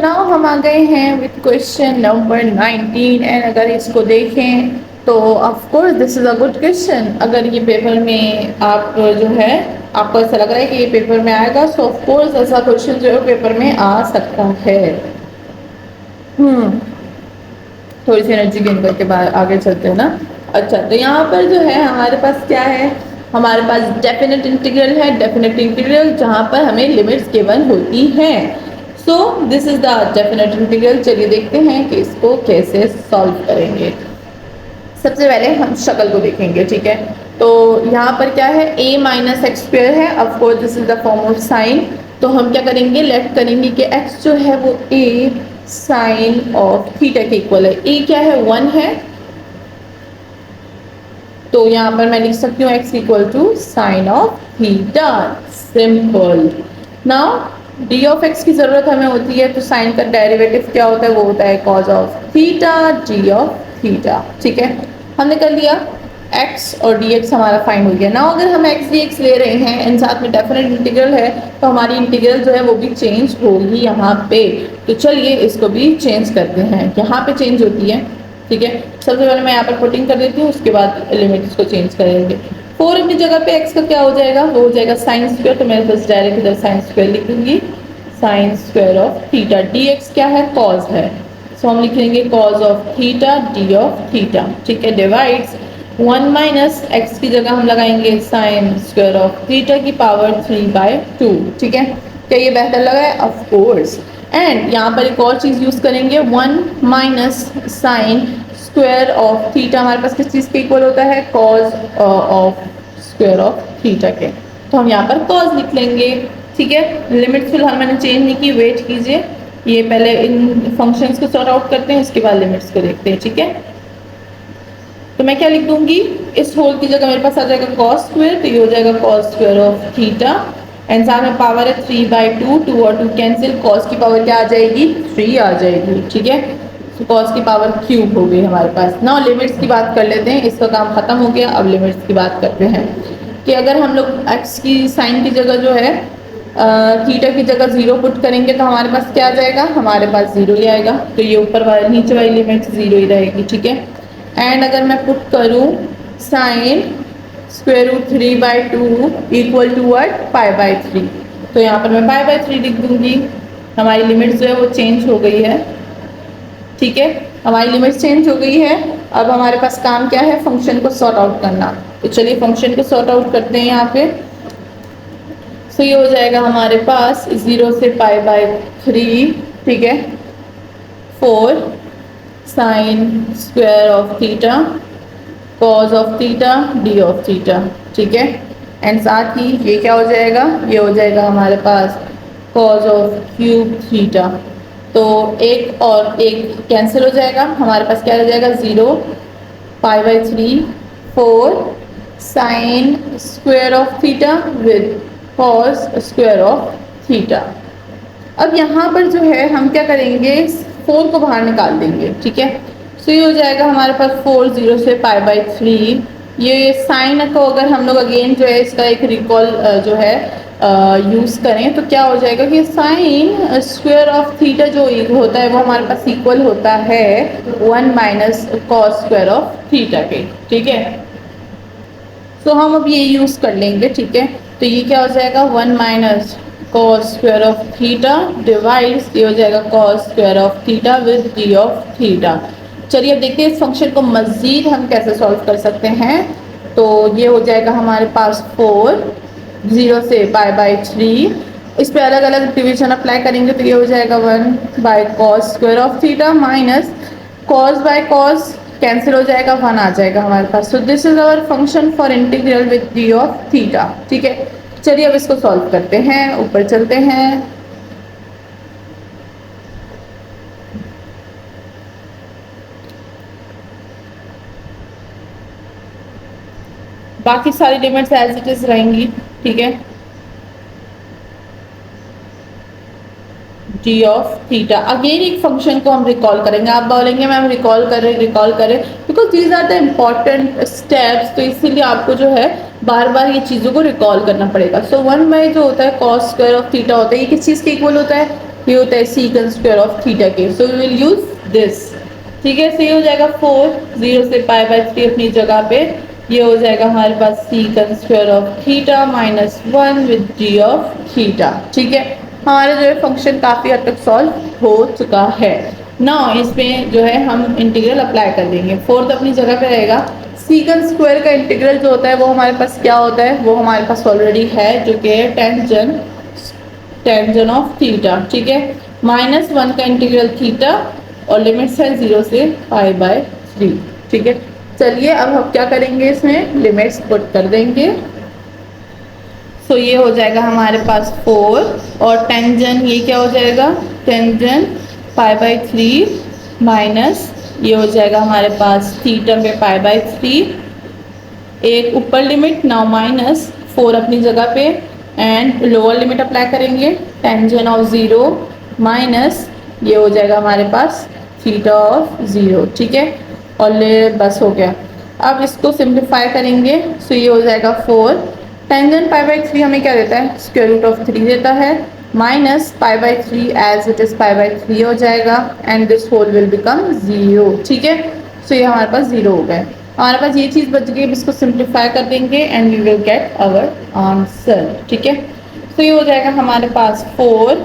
Now हम आ गए हैं विद क्वेश्चन नंबर 19 एंड अगर इसको देखें तो of course this is a good question. अगर ये पेपर में आप जो है आपको ऐसा लग रहा है कि ये पेपर में आएगा सो ऑफ कोर्स ऐसा क्वेश्चन जो है पेपर में आ सकता है। थोड़ी सी एनर्जी गेन करके आगे चलते हैं ना। अच्छा तो यहाँ पर जो है हमारे पास क्या है, हमारे पास डेफिनेट इंटीग्रल है। डेफिनेट इंटीग्रल जहाँ पर हमें लिमिट्स गिवन होती हैं। सो this is the definite integral. चलिए देखते हैं कि इसको कैसे सॉल्व करेंगे। सबसे पहले हम शक्ल को देखेंगे, ठीक है। तो यहाँ पर क्या है, a माइनस एक्स स्क्वेयर है। Of course this is the form of sine. तो हम क्या करेंगे, लेट करेंगे कि x जो है वो a साइन ऑफ थीटा के इक्वल है। a क्या है, 1 है। तो यहाँ पर मैं लिख सकती हूँ x equal to sine of theta. Simple. Now d of x की जरूरत हमें होती है, तो साइन का डेरिवेटिव क्या होता है, वो होता है cause of theta D of theta. ठीक है, हमने कर लिया। x और dx हमारा फाइंड हो गया ना। अगर हम x dx ले रहे हैं एंड साथ में डेफिनेट इंटीग्रल है तो हमारी इंटीग्रल जो है वो भी चेंज होगी यहाँ पे। तो चलिए इसको भी चेंज करते हैं। यहाँ पे चेंज होती है, ठीक है। सबसे पहले मैं यहाँ पर पुटिंग कर देती हूँ, उसके बाद लिमिट्स को चेंज करेंगे। 4 अपनी जगह पे x का क्या हो जाएगा, वो हो जाएगा साइन स्क्वायर। तो मैं बस डायरेक्ट इधर साइन स्क्वायर लिखूंगी, sine square of theta. dx क्या है, कॉज है। सो हम लिखेंगे cause of theta D of theta. ठीक है, डिवाइड्स 1 माइनस एक्स की जगह हम लगाएंगे साइन स्क्वायर ऑफ थीटा की पावर 3/2। ठीक है, क्या ये बेहतर लगा है, ऑफ कोर्स। एंड यहाँ पर एक और चीज़ यूज़ करेंगे, 1 minus sine square of theta हमारे पास किस चीज़ के इक्वल होता है, cause of square of theta के। तो हम यहाँ पर कॉज लिख लेंगे। ठीक है, लिमिट्स फिलहाल मैंने चेंज नहीं की, वेट कीजिए। ये पहले इन फंक्शंस को सॉर्ट आउट करते हैं, उसके बाद लिमिट्स को देखते हैं। ठीक है, तो मैं क्या लिख दूंगी, इस होल की जगह मेरे पास आ जाएगा कॉस स्क्वायर। तो ये हो जाएगा cos square of theta and साथ में पावर है 3/2। 2 और 2 कैंसिल, कॉस की पावर क्या आ जाएगी, 3 आ जाएगी। ठीक है, तो कॉस की पावर क्यूब हो गई हमारे पास। ना लिमिट्स की बात कर लेते हैं, इसका काम खत्म हो गया। अब लिमिट्स की बात करते हैं कि अगर हम लोग x की साइन की जगह जो है थीटा की जगह 0 पुट करेंगे तो हमारे पास क्या आ जाएगा, हमारे पास 0 ही आएगा। तो ये ऊपर वाले नीचे वाली लिमिट 0 ही रहेगी। ठीक है, एंड अगर मैं पुट करूँ sine square root 3/2 equal to what, π/3। तो यहाँ पर मैं π/3 लिख दूंगी। हमारी लिमिट जो है वो चेंज हो गई है। ठीक है, हमारी लिमिट चेंज हो गई है। अब हमारे पास काम क्या है, फंक्शन को सॉर्ट आउट करना। तो चलिए फंक्शन को सॉर्ट आउट करते हैं यहाँ पे। सो ये हो जाएगा हमारे पास 0 से π/3। ठीक है, 4 sine square of theta cause of theta D of theta. ठीक है, एंड साथ ही ये क्या हो जाएगा, ये हो जाएगा हमारे पास कॉज ऑफ क्यूब थीटा। तो एक और एक कैंसिल हो जाएगा, हमारे पास क्या हो जाएगा, 0 π/3 4 sine square of theta with cos square of theta. अब यहाँ पर जो है हम क्या करेंगे, 4 को बाहर निकाल देंगे। ठीक है, सो ये हो जाएगा हमारे पास 4 0 से π/3। ये साइन को अगर हम लोग अगेन जो है इसका एक रिकॉल जो है यूज़ करें तो क्या हो जाएगा कि साइन स्क्वायर ऑफ थीटा जो होता है वो हमारे पास इक्वल होता है 1 minus cos square of theta के। ठीक है, तो हम अब ये यूज़ कर लेंगे। ठीक है, तो ये क्या हो जाएगा, 1 minus cos square of theta divides ये हो जाएगा cos square of theta with d of theta. चलिए अब देखते हैं इस फंक्शन को मज़ीद हम कैसे सॉल्व कर सकते हैं। तो ये हो जाएगा हमारे पास 4 0 से π/3। इस पे अलग अलग डिवीजन अप्लाई करेंगे तो ये हो जाएगा 1 cos square of theta minus cos by cos cancel हो जाएगा, 1 आ जाएगा हमारे पास। So this is our function for integral with d of theta. ठीक है, चलिए अब इसको सॉल्व करते हैं, ऊपर चलते हैं। बाकी सारी लिमिट्स एज इट इज रहेंगी। ठीक है, डी ऑफ थीटा अगेन एक फंक्शन को हम रिकॉल करेंगे। आप बोलेंगे मैम रिकॉल करें because these are the important steps. तो इसीलिए आपको जो है बार बार ये चीज़ों को रिकॉल करना पड़ेगा। सो 1 बाई जो होता है कॉस स्क्वायर ऑफ थीटा होता है, ये किस चीज़ के इक्वल होता है, ये होता है सीकन स्क्वायर ऑफ थीटा के, so we will use this. ठीक है, सो ये हो जाएगा 4, 0 से पाई बाय 3 अपनी जगह पे, ये हो जाएगा हमारे पास secant square of theta minus 1 with g of theta. ठीक है, हमारा जो है फंक्शन काफ़ी हद तक सॉल्व हो चुका है। नाउ इसमें जो है हम इंटीग्रल अप्लाई कर देंगे। 4 तो अपनी जगह पे रहेगा, सीकन स्क्वायर का इंटीग्रल जो होता है वो हमारे पास क्या होता है, वो हमारे पास ऑलरेडी है, जो कि है टेंजन ऑफ थीटा। ठीक है, -1 का इंटीग्रल थीटा और लिमिट्स है 0 से पाई बाय 3। ठीक है, चलिए अब हम क्या करेंगे, इसमें लिमिट्स पुट कर देंगे। सो ये हो जाएगा हमारे पास 4 और टेंजन ये क्या हो जाएगा, टेंजन पाई बाय 3 माइनस ये हो जाएगा हमारे पास थीटा में पाई बाय 3, एक ऊपर लिमिट नाउ माइनस 4 अपनी जगह पे एंड लोअर लिमिट अप्लाई करेंगे, टेंजन ऑफ 0 माइनस ये हो जाएगा हमारे पास थीटा ऑफ 0। ठीक है, और बस हो गया। अब इसको सिंप्लीफाई करेंगे, सो ये हो जाएगा 4, टेंजन पाई बाय 3 हमें क्या देता है, स्क्वायर रूट ऑफ 3 देता है, minus pi by 3 as it is pi by 3 हो जाएगा and this whole will become 0। ठीक है, सो ये हमारे पास 0 हो गया, हमारे पास ये चीज़ बच गई। अब इसको सिंप्लीफाई कर देंगे and we will get our answer. ठीक है, तो ये हो जाएगा हमारे पास 4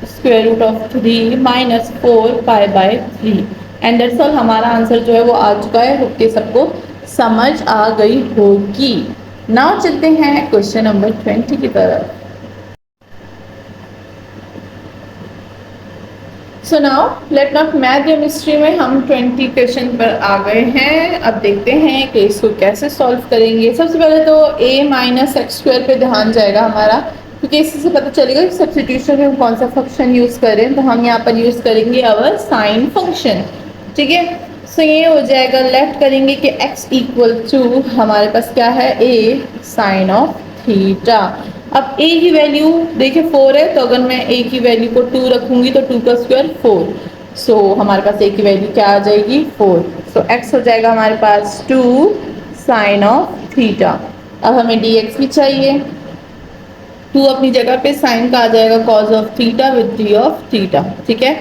square root of 3 minus 4 pi by 3 and that's all. हमारा आंसर जो है वो आ चुका है, होप के सबको समझ आ गई होगी। नाउ चलते हैं क्वेश्चन नंबर 20 की तरफ। So now let not math या मिस्ट्री में हम 20 क्वेश्चन पर आ गए हैं। अब देखते हैं कि इसको कैसे सॉल्व करेंगे। सबसे पहले तो a माइनस एक्स स्क्वायर पे ध्यान जाएगा हमारा, क्योंकि इससे से पता चलेगा कि सब्स्टिट्यूशन में हम कौन सा फंक्शन यूज़ करें। तो हम यहाँ पर यूज़ करेंगे अवर साइन फंक्शन। ठीक है, सो ये हो जाएगा, लेफ्ट करेंगे कि x इक्वल टू हमारे पास क्या है, a साइन ऑफ थीटा। अब a की वैल्यू देखिए 4 है, तो अगर मैं a की वैल्यू को 2 रखूंगी तो 2 का स्क्वायर 4, सो हमारे पास a की वैल्यू क्या आ जाएगी 4। सो x हो जाएगा हमारे पास 2 साइन ऑफ थीटा। अब हमें dx भी चाहिए, 2 अपनी जगह पे, साइन का आ जाएगा cos of theta with d of theta. ठीक है,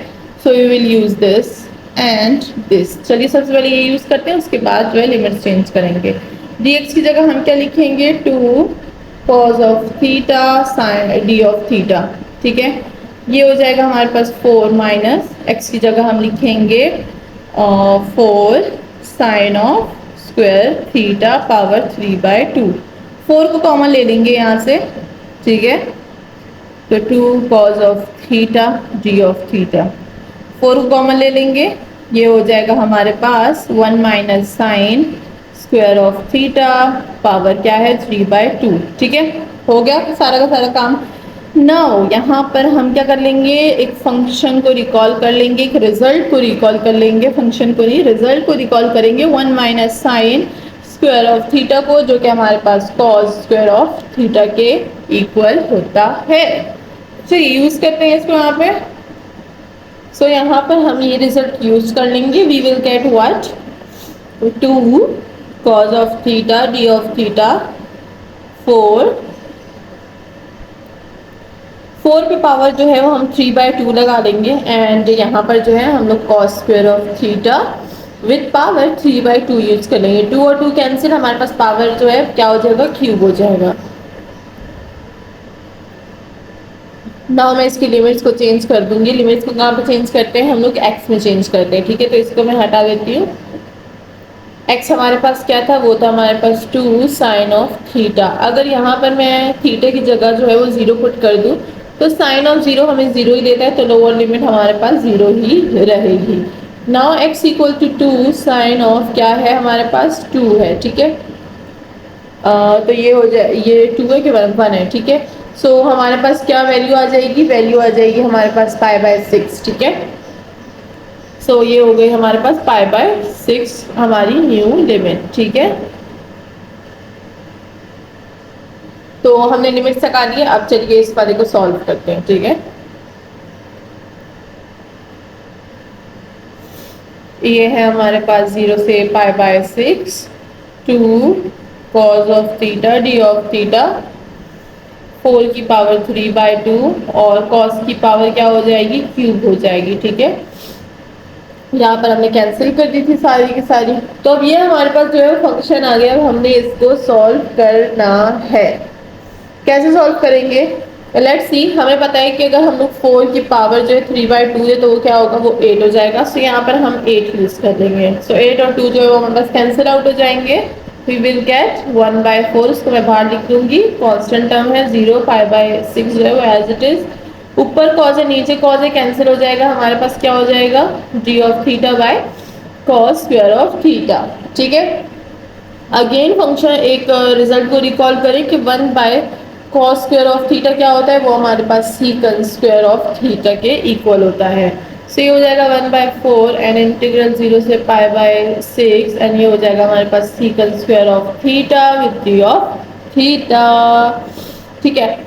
so we will use this and this. चलिए सबसे पहले ये यूज करते हैं, उसके बाद जो है लिमिट चेंज करेंगे। dx की जगह हम क्या लिखेंगे, 2 cause of theta sine D of theta. ठीक है, ये हो जाएगा हमारे पास 4 माइनस एक्स की जगह हम लिखेंगे 4 sine of square theta power 3/2। 4 को कॉमन ले लेंगे यहाँ से। ठीक है, तो 2 cause of theta D of theta, 4 को कॉमन ले लेंगे, ये हो जाएगा हमारे पास 1 minus sine square of theta power क्या है 3/2। ठीक है, हो गया सारा का सारा काम। नाउ यहाँ पर हम क्या कर लेंगे, एक फंक्शन को रिकॉल कर लेंगे, एक रिजल्ट को रिकॉल कर लेंगे, फंक्शन को नहीं रिजल्ट को रिकॉल करेंगे, 1 minus sine square of theta को, जो कि हमारे पास कॉस स्क्वायर ऑफ थीटा के इक्वल होता है। चलिए यूज करते हैं इसको यहाँ पे। सो यहाँ पर हम ये रिजल्ट यूज कर लेंगे, we will get what, 2 cos of theta d of theta 4 पे पावर जो है वो हम 3/2 लगा देंगे एंड यहाँ पर जो है हम लोग cos square of theta with power 3/2 use कर लेंगे। 2 और 2 कैंसिल, हमारे पास पावर जो है क्या हो जाएगा, क्यूब हो जाएगा। नाउ मैं इसकी लिमिट्स को चेंज कर दूंगी। लिमिट्स को कहाँ पे चेंज करते हैं, हम लोग x में चेंज करते हैं। ठीक है, तो इसको मैं हटा देती हूँ। x हमारे पास क्या था, वो था हमारे पास 2 साइन ऑफ थीटा। अगर यहाँ पर मैं थीटा की जगह जो है वो 0 पुट कर दूँ तो साइन ऑफ 0 हमें 0 ही देता है, तो लोअर लिमिट हमारे पास 0 ही रहेगी। Now x equal to 2 sine of क्या है, हमारे पास 2 है। ठीक है, तो ये हो जाए, ये 2 है कि 1 है। ठीक है, सो हमारे पास क्या वैल्यू आ जाएगी, वैल्यू आ जाएगी हमारे पास π/6। ठीक है, सो ये हो गई हमारे पास π/6 हमारी न्यू लिमिट। ठीक है, तो हमने लिमिट लगा दी है। अब चलिए इस वाले को सॉल्व करते हैं। ठीक है, ये है हमारे पास 0 से π/6 2 cos of theta D of theta 4 की पावर 3/2 और cos की पावर क्या हो जाएगी, क्यूब हो जाएगी। ठीक है, यहाँ पर हमने कैंसिल कर दी थी सारी की सारी। तो अब ये हमारे पास जो है फंक्शन आ गया। अब हमने इसको सॉल्व करना है। कैसे सॉल्व करेंगे, लेट्स सी। हमें पता है कि अगर हम लोग 4 की पावर जो है 3/2 है तो वो क्या होगा, वो 8 हो जाएगा। सो यहाँ पर हम 8 यूज कर लेंगे। सो 8 और 2 जो है वो हमारे पास कैंसिल आउट हो जाएंगे। We will get 1/4। उसको मैं बाहर लिख दूंगी, कॉन्स्टेंट टर्म है 0, 5/6 जो है वो एज इट इज। ऊपर कॉज है नीचे कॉज है, कैंसिल हो जाएगा। हमारे पास क्या हो जाएगा, g of theta by cos square of theta. ठीक है, अगेन फंक्शन एक रिजल्ट को रिकॉल करें कि 1 कॉस स्क्वायर ऑफ थीटा क्या होता है, वो हमारे पास सीकन स्क्वायर ऑफ थीटा के इक्वल होता है। सो ये हो जाएगा 1/4 एंड इंटीग्रल 0 से π/6 एंड ये हो जाएगा हमारे पास secant square of theta with g of theta. ठीक है,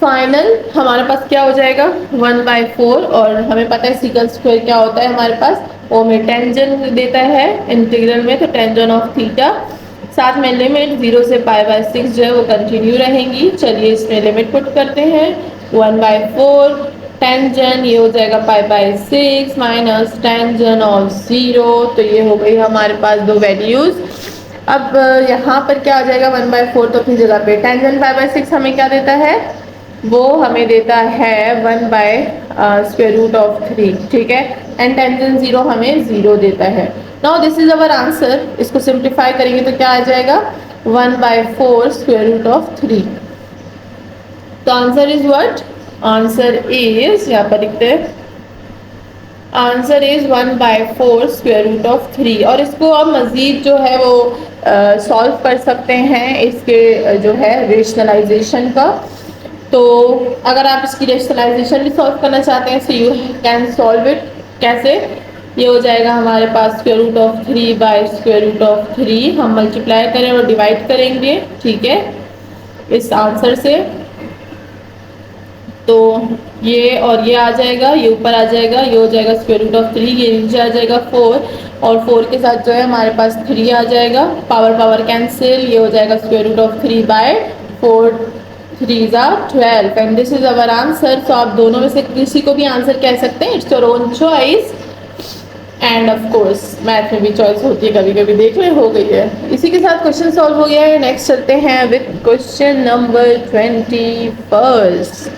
फाइनल हमारे पास क्या हो जाएगा 1/4 और हमें पता है सीकन स्क्वायर क्या होता है हमारे पास, वो हमें टेंजन देता है इंटीग्रल में, तो टेंजन ऑफ थीटा। साथ में लिमिट 0 से π/6 जो है वो कंटिन्यू रहेंगी। चलिए इसमें लिमिट पुट करते हैं, 1/4 टेंजन ये हो जाएगा π/6 माइनस टेंजन ऑफ 0। तो ये हो गई हमारे पास दो वैल्यूज। अब यहाँ पर क्या आ जाएगा 1/4 तो अपनी जगह पे, टेंजन π/6 हमें क्या देता है, वो हमें देता है 1/√3। ठीक है, एंड टेंजन 0 हमें 0 देता है। Now this is our answer. इसको सिंप्लीफाई करेंगे तो क्या आ जाएगा 1/4√3। तो answer is what, answer is, यहाँ पर लिखते हैं आंसर इज 1/4√3। और इसको अब मज़ीद जो है वो सॉल्व कर सकते हैं इसके जो है रेशनलाइजेशन का। तो अगर आप इसकी रेशनलाइजेशन भी सॉल्व करना चाहते हैं so you can solve it. कैसे, ये हो जाएगा हमारे पास √3/√3। हम मल्टीप्लाई करें और डिवाइड करेंगे। ठीक है, इस आंसर से तो ये और ये आ जाएगा, ये ऊपर आ जाएगा, ये हो जाएगा √3, ये नीचे आ जाएगा 4 और 4 के साथ जो है हमारे पास 3 आ जाएगा, पावर पावर कैंसिल, ये हो जाएगा √3/4, 3 are 12 and this is our answer. तो आप दोनों में से किसी को भी आंसर कह सकते हैं, it's your own choice. End of course math में भी चॉइस होती है, कभी कभी देख ले हो गई है। इसी के साथ क्वेश्चन सॉल्व हो गया है। नेक्स्ट चलते हैं विद क्वेश्चन नंबर 21।